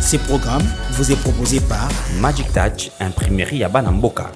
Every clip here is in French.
Ce programme vous est proposé par Magic Touch, imprimerie à Banamboka.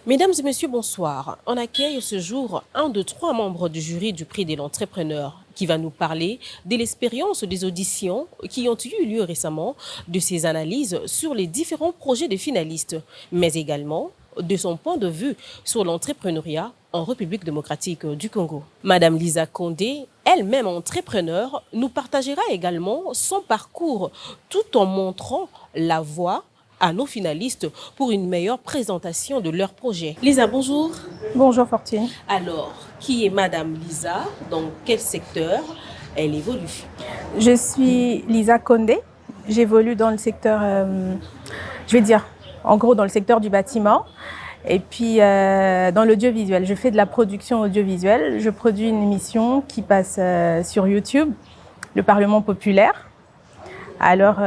Mesdames et messieurs, bonsoir. On accueille ce jour un de trois membres du jury du prix de l'entrepreneur qui va nous parler de l'expérience des auditions qui ont eu lieu récemment, de ses analyses sur les différents projets des finalistes, mais également de son point de vue sur l'entrepreneuriat en République démocratique du Congo. Madame Lisa Condé, elle-même entrepreneur, nous partagera également son parcours tout en montrant la voie à nos finalistes pour une meilleure présentation de leur projet. Lisa, bonjour. Bonjour Fortune. Alors, qui est Madame Lisa? Dans quel secteur elle évolue? Je suis Lisa Condé. J'évolue dans le secteur, je vais dire, en gros dans le secteur du bâtiment. Et puis dans l'audiovisuel. Je fais de la production audiovisuelle. Je produis une émission qui passe sur YouTube, le Parlement populaire. Alors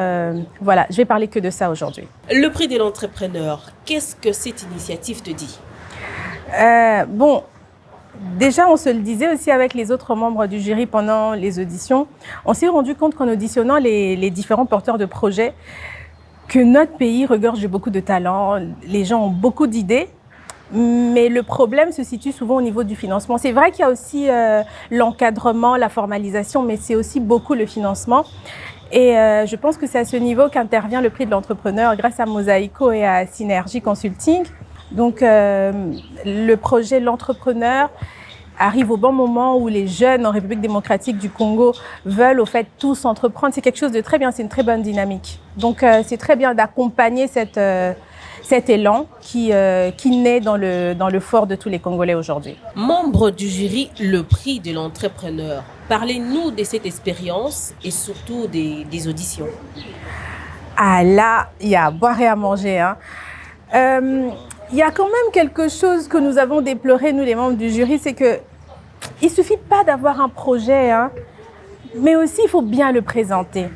voilà, je vais parler que de ça aujourd'hui. Le prix de l'entrepreneur, qu'est-ce que cette initiative te dit? Bon, déjà on se le disait aussi avec les autres membres du jury pendant les auditions. On s'est rendu compte qu'en auditionnant les différents porteurs de projets, que notre pays regorge de beaucoup de talents, les gens ont beaucoup d'idées. Mais le problème se situe souvent au niveau du financement. C'est vrai qu'il y a aussi l'encadrement, la formalisation, mais c'est aussi beaucoup le financement. Et je pense que c'est à ce niveau qu'intervient le prix de l'entrepreneur grâce à Mosaïco et à Synergie Consulting. Donc le projet L'entrepreneur arrive au bon moment où les jeunes en République démocratique du Congo veulent au fait tous entreprendre. C'est quelque chose de très bien, c'est une très bonne dynamique. Donc c'est très bien d'accompagner cet élan qui naît dans le fort de tous les Congolais aujourd'hui. Membre du jury, le prix de l'entrepreneur. Parlez-nous de cette expérience et surtout des auditions. Ah là, il y a à boire et à manger. Il y a quand même quelque chose que nous avons déploré, nous les membres du jury, c'est que il suffit pas d'avoir un projet, mais aussi il faut bien le présenter.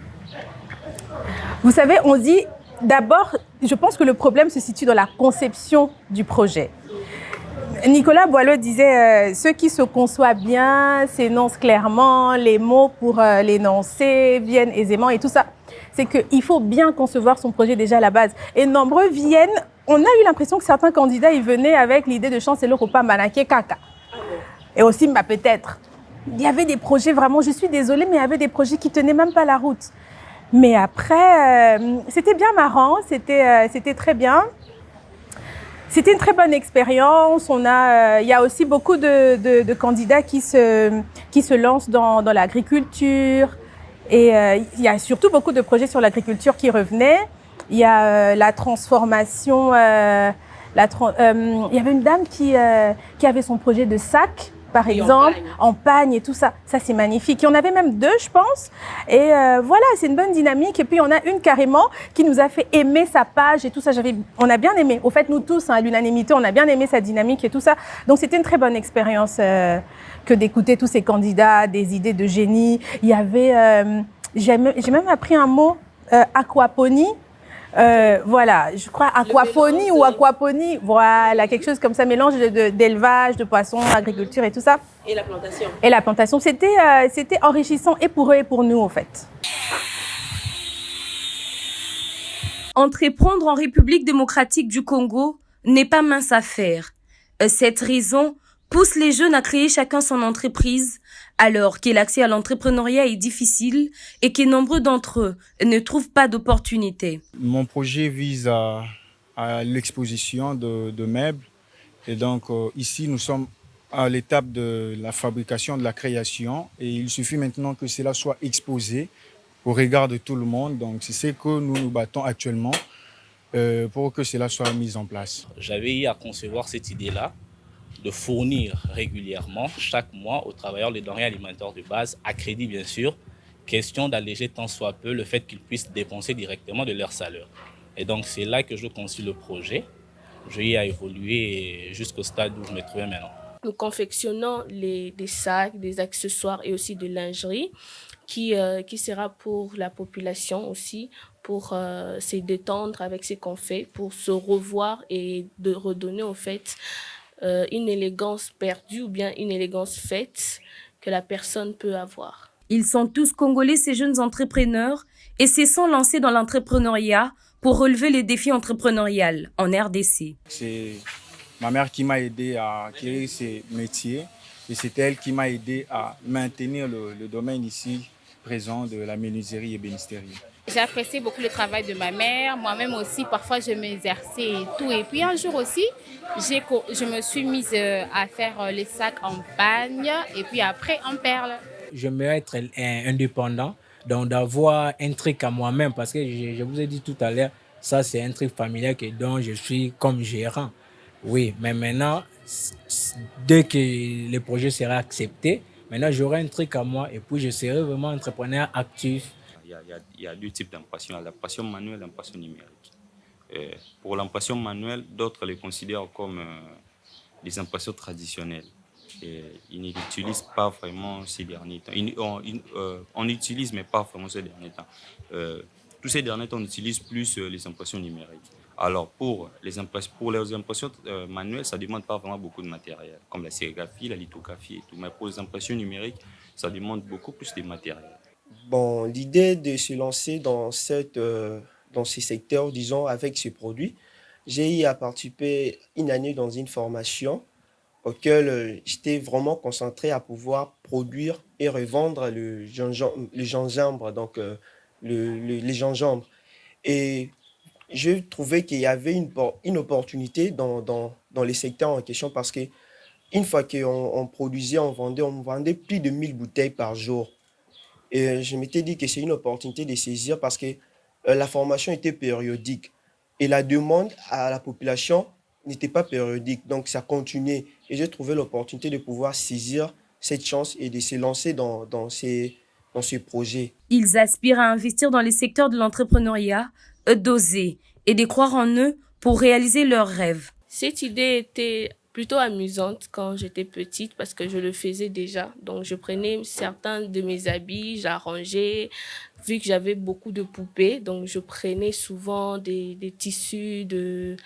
Vous savez, on dit d'abord, je pense que le problème se situe dans la conception du projet. Nicolas Boileau disait ceux qui se conçoivent bien s'énoncent clairement, les mots pour l'énoncer viennent aisément et tout ça. C'est qu'il faut bien concevoir son projet déjà à la base. Et nombreux viennent, on a eu l'impression que certains candidats ils venaient avec l'idée de Chancellor Opa Manaké Kaka. Et aussi, peut-être. Il y avait des projets vraiment, je suis désolée, mais il y avait des projets qui tenaient même pas la route. Mais après, c'était bien marrant, c'était très bien. C'était une très bonne expérience. Il y a aussi beaucoup de candidats qui se lancent dans l'agriculture. Et il y a surtout beaucoup de projets sur l'agriculture qui revenaient. Il y a la transformation. Il y avait une dame qui avait son projet de sac, par exemple, en pagne et tout ça. Ça, c'est magnifique. Il y en avait même deux, je pense. Et voilà, c'est une bonne dynamique. Et puis, on a une carrément qui nous a fait aimer sa page et tout ça. On a bien aimé. Au fait, nous tous, à l'unanimité, on a bien aimé sa dynamique et tout ça. Donc, c'était une très bonne expérience que d'écouter tous ces candidats, des idées de génie. Il y avait... j'ai même appris un mot, aquaponie. Voilà, je crois aquaphonie ou aquaponie, voilà, quelque chose comme ça, mélange d'élevage, de poissons, agriculture et tout ça. Et la plantation. Et la plantation, c'était enrichissant et pour eux et pour nous, en fait. Entreprendre en République démocratique du Congo n'est pas mince affaire. Cette raison pousse les jeunes à créer chacun son entreprise, alors que l'accès à l'entrepreneuriat est difficile et que nombreux d'entre eux ne trouvent pas d'opportunités. Mon projet vise à l'exposition de meubles. Et donc ici, nous sommes à l'étape de la fabrication, de la création. Et il suffit maintenant que cela soit exposé au regard de tout le monde. Donc c'est ce que nous nous battons actuellement pour que cela soit mis en place. J'avais eu à concevoir cette idée-là de fournir régulièrement, chaque mois, aux travailleurs les denrées alimentaires de base, à crédit bien sûr, question d'alléger tant soit peu le fait qu'ils puissent dépenser directement de leur salaire. Et donc c'est là que je conçus le projet. Je y ai évolué jusqu'au stade où je me trouvais maintenant. Nous confectionnons des sacs, des accessoires et aussi de lingerie qui sera pour la population aussi, pour se détendre avec ce qu'on fait, pour se revoir et de redonner au fait une élégance perdue ou bien une élégance faite que la personne peut avoir. Ils sont tous congolais, ces jeunes entrepreneurs, et se sont lancés dans l'entrepreneuriat pour relever les défis entrepreneuriaux en RDC. C'est ma mère qui m'a aidé à acquérir ces métiers et c'est elle qui m'a aidé à maintenir le domaine ici présent de la menuiserie et ébénisterie. J'ai apprécié beaucoup le travail de ma mère. Moi-même aussi, parfois, je m'exerçais et tout. Et puis un jour aussi, je me suis mise à faire les sacs en bagne et puis après en perles. J'aimerais être indépendant, donc d'avoir un truc à moi-même parce que je vous ai dit tout à l'heure, ça c'est un truc familial dont je suis comme gérant. Oui, mais maintenant, dès que le projet sera accepté, maintenant j'aurai un truc à moi et puis je serai vraiment entrepreneur actif. Il y a deux types d'impression, l'impression manuelle et l'impression numérique. Pour l'impression manuelle, d'autres les considèrent comme des impressions traditionnelles. Et ils n'utilisent pas vraiment ces derniers temps. On utilise, mais pas vraiment ces derniers temps. Tous ces derniers temps, on utilise plus les impressions numériques. Alors, pour les impressions manuelles, ça ne demande pas vraiment beaucoup de matériel, comme la sérigraphie, la lithographie et tout. Mais pour les impressions numériques, ça demande beaucoup plus de matériel. Bon, l'idée de se lancer dans ces secteurs, disons, avec ce produit, j'ai eu à participer une année dans une formation auquel j'étais vraiment concentré à pouvoir produire et revendre le gingembre, donc les gingembre. Et je trouvais qu'il y avait une opportunité dans les secteurs en question parce qu'une fois qu'on produisait, on vendait plus de 1000 bouteilles par jour. Et je m'étais dit que c'est une opportunité de saisir parce que la formation était périodique et la demande à la population n'était pas périodique. Donc, ça continuait. Et j'ai trouvé l'opportunité de pouvoir saisir cette chance et de se lancer dans ces projets. Ils aspirent à investir dans les secteurs de l'entrepreneuriat, d'oser et de croire en eux pour réaliser leurs rêves. Cette idée était plutôt amusante quand j'étais petite parce que je le faisais déjà. Donc, je prenais certains de mes habits, j'arrangeais. Vu que j'avais beaucoup de poupées, donc je prenais souvent des tissus de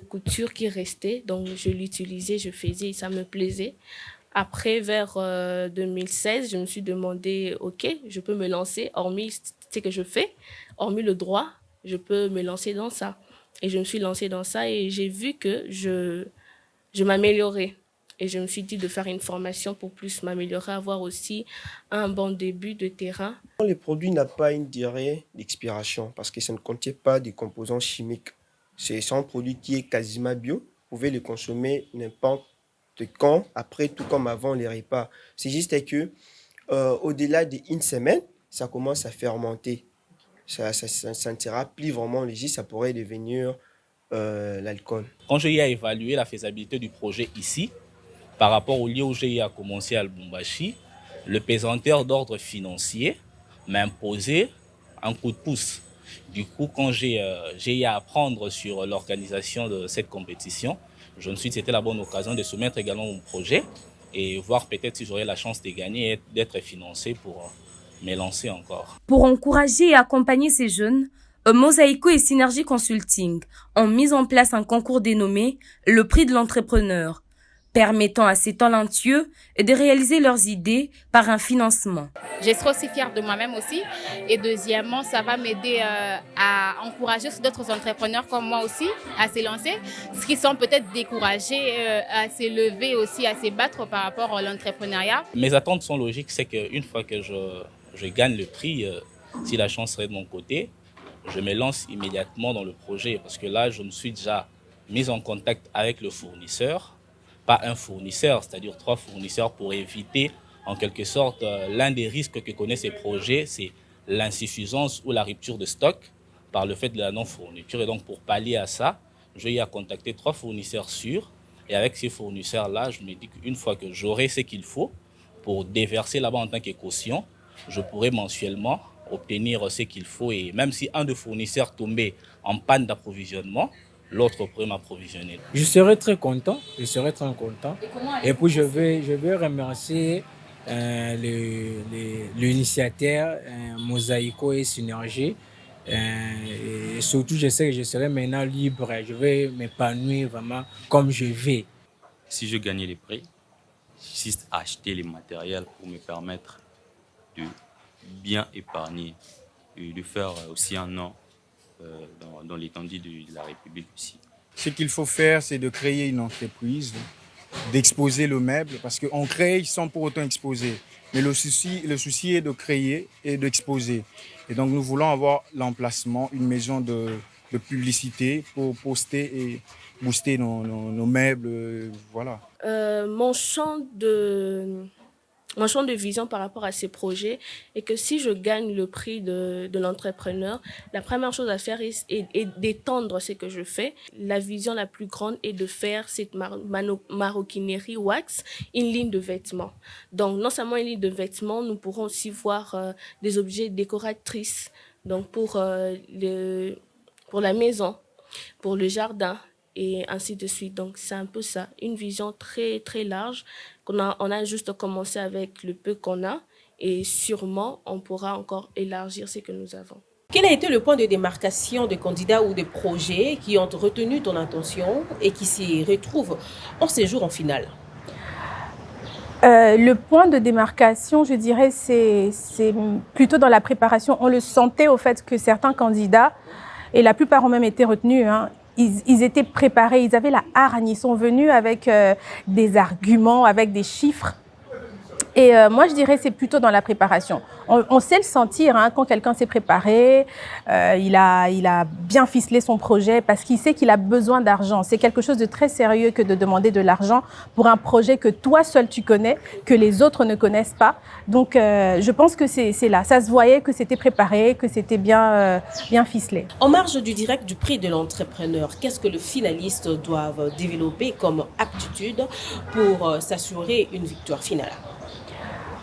couture qui restaient. Donc, je l'utilisais, je faisais et ça me plaisait. Après, vers 2016, je me suis demandé, OK, je peux me lancer, hormis ce que je fais, hormis le droit, je peux me lancer dans ça. Et je me suis lancée dans ça et j'ai vu que je m'améliorais. Et je me suis dit de faire une formation pour plus m'améliorer, avoir aussi un bon début de terrain. Le produit n'a pas une durée d'expiration parce que ça ne contient pas de composants chimiques. C'est un produit qui est quasiment bio. Vous pouvez le consommer n'importe quand, après tout comme avant les repas. C'est juste que au-delà d'une semaine, ça commence à fermenter. Ça ne sera plus vraiment léger, ça pourrait devenir l'alcool. Quand j'ai évalué la faisabilité du projet ici, par rapport au lieu où j'ai commencé à Lubumbashi, le pesanteur d'ordre financier m'a imposé un coup de pouce. Du coup, quand j'ai eu à apprendre sur l'organisation de cette compétition, je me suis dit que c'était la bonne occasion de soumettre également mon projet et voir peut-être si j'aurais la chance de gagner et d'être financé pour me lancer encore. Pour encourager et accompagner ces jeunes, Mosaïco et Synergie Consulting ont mis en place un concours dénommé le prix de l'entrepreneur, permettant à ces talentueux de réaliser leurs idées par un financement. Je serai aussi fière de moi-même aussi. Et deuxièmement, ça va m'aider à encourager d'autres entrepreneurs comme moi aussi à se lancer, ceux qui sont peut-être découragés à s'élever aussi, à se battre par rapport à l'entrepreneuriat. Mes attentes sont logiques, c'est qu'une fois que je gagne le prix, si la chance serait de mon côté, je me lance immédiatement dans le projet parce que là, je me suis déjà mis en contact avec le fournisseur. Pas un fournisseur, c'est-à-dire 3 fournisseurs pour éviter en quelque sorte l'un des risques que connaissent ces projets, c'est l'insuffisance ou la rupture de stock par le fait de la non-fourniture. Et donc pour pallier à ça, j'ai eu à contacter 3 fournisseurs sûrs et avec ces fournisseurs-là, je me dis qu'une fois que j'aurai ce qu'il faut pour déverser là-bas en tant que caution, je pourrais mensuellement obtenir ce qu'il faut. Et même si un des fournisseurs tombait en panne d'approvisionnement, l'autre pourrait m'approvisionner. Je serais très content. Et puis je vais remercier l'initiateur Mosaïco et Synergie. Et surtout, je sais que je serai maintenant libre. Je vais m'épanouir vraiment comme je vais. Si je gagnais les prix, juste acheter les matériels pour me permettre de bien épargner et de faire aussi un nom dans l'étendue de la République aussi. Ce qu'il faut faire, c'est de créer une entreprise, d'exposer le meuble, parce qu'on crée sans pour autant exposer. Mais le souci est de créer et d'exposer. Et donc nous voulons avoir l'emplacement, une maison de publicité pour poster et booster nos meubles, voilà. Mon champ de vision par rapport à ces projets est que si je gagne le prix de l'entrepreneur, la première chose à faire est d'étendre ce que je fais. La vision la plus grande est de faire cette maroquinerie wax une ligne de vêtements. Donc non seulement une ligne de vêtements, nous pourrons aussi voir des objets décoratrices, donc pour la maison, pour le jardin, et ainsi de suite. Donc, c'est un peu ça, une vision très, très large. On a juste commencé avec le peu qu'on a et sûrement, on pourra encore élargir ce que nous avons. Quel a été le point de démarcation de candidats ou de projets qui ont retenu ton attention et qui s'y retrouvent en séjour en finale? Le point de démarcation, je dirais, c'est plutôt dans la préparation. On le sentait au fait que certains candidats, et la plupart ont même été retenus, ils étaient préparés, ils avaient la hargne, ils sont venus avec des arguments, avec des chiffres. Et moi, je dirais c'est plutôt dans la préparation. On sait le sentir quand quelqu'un s'est préparé, il a bien ficelé son projet parce qu'il sait qu'il a besoin d'argent. C'est quelque chose de très sérieux que de demander de l'argent pour un projet que toi seul tu connais, que les autres ne connaissent pas. Donc, je pense que c'est là. Ça se voyait que c'était préparé, que c'était bien ficelé. En marge du direct du prix de l'entrepreneur, qu'est-ce que le finaliste doit développer comme aptitude pour s'assurer une victoire finale?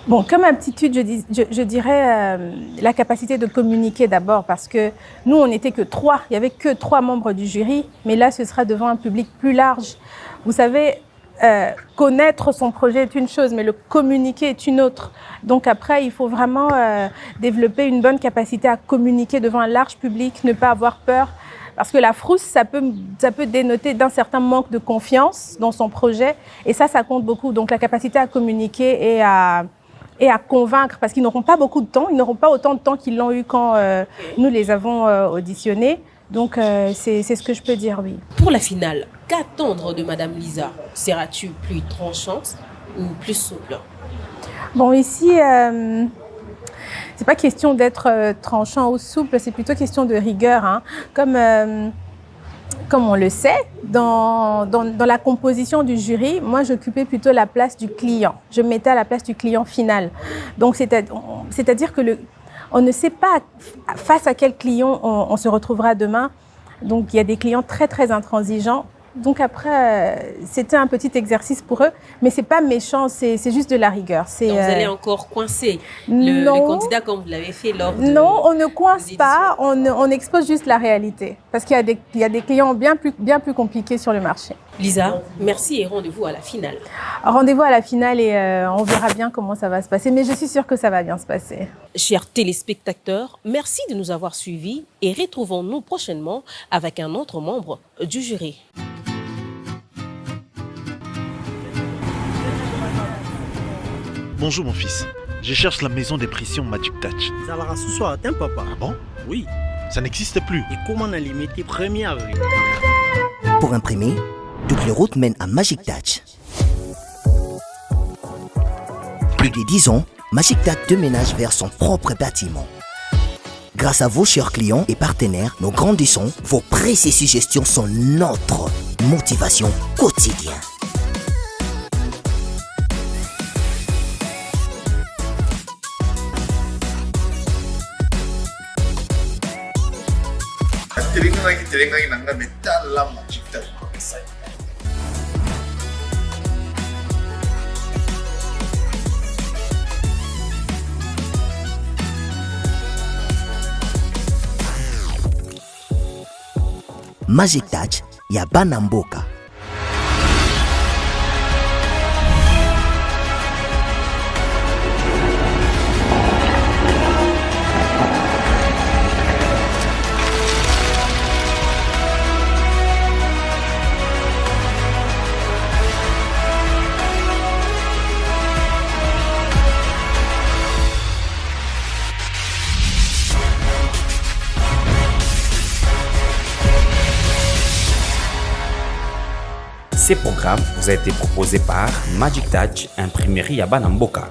Bon, comme aptitude, je dirais la capacité de communiquer d'abord parce que nous, on n'était que 3. Il n'y avait que 3 membres du jury, mais là, ce sera devant un public plus large. Vous savez, connaître son projet est une chose, mais le communiquer est une autre. Donc après, il faut vraiment développer une bonne capacité à communiquer devant un large public, ne pas avoir peur. Parce que la frousse, ça peut dénoter d'un certain manque de confiance dans son projet. Et ça compte beaucoup. Donc la capacité à communiquer et à convaincre, parce qu'ils n'auront pas beaucoup de temps, ils n'auront pas autant de temps qu'ils l'ont eu quand nous les avons auditionnés. Donc c'est ce que je peux dire, oui. Pour la finale, qu'attendre de Madame Lisa? Seras-tu plus tranchante ou plus souple? Bon, ici, c'est pas question d'être tranchant ou souple, c'est plutôt question de rigueur. Comme on le sait, dans la composition du jury, moi, j'occupais plutôt la place du client. Je me mettais à la place du client final. Donc, c'est-à-dire que on ne sait pas face à quel client on se retrouvera demain. Donc, il y a des clients très, très intransigeants. Donc après, c'était un petit exercice pour eux, mais c'est pas méchant, c'est juste de la rigueur. Donc vous allez encore coincer le candidat comme vous l'avez fait lors de... Non, on ne coince pas, on expose juste la réalité. Parce qu'il y a des clients bien plus compliqués sur le marché. Lisa, merci et rendez-vous à la finale. Rendez-vous à la finale et on verra bien comment ça va se passer, mais je suis sûre que ça va bien se passer. Chers téléspectateurs, merci de nous avoir suivis et retrouvons-nous prochainement avec un autre membre du jury. Bonjour mon fils, je cherche la maison d'impression Magic Touch. Zalara ce soir, t'es un papa? Ah bon? Oui. Ça n'existe plus. Et comment on a limité 1er avril? Pour imprimer, toutes les routes mènent à Magic Touch. Plus de 10 ans, Magic Touch déménage vers son propre bâtiment. Grâce à vos chers clients et partenaires, nous grandissons. Vos précieuses suggestions sont notre motivation quotidienne. Telinga nanga metal la Magic Touch. Magic Touch ya bana mboka. Ce programme vous a été proposé par Magic Touch, imprimerie à Banamboka.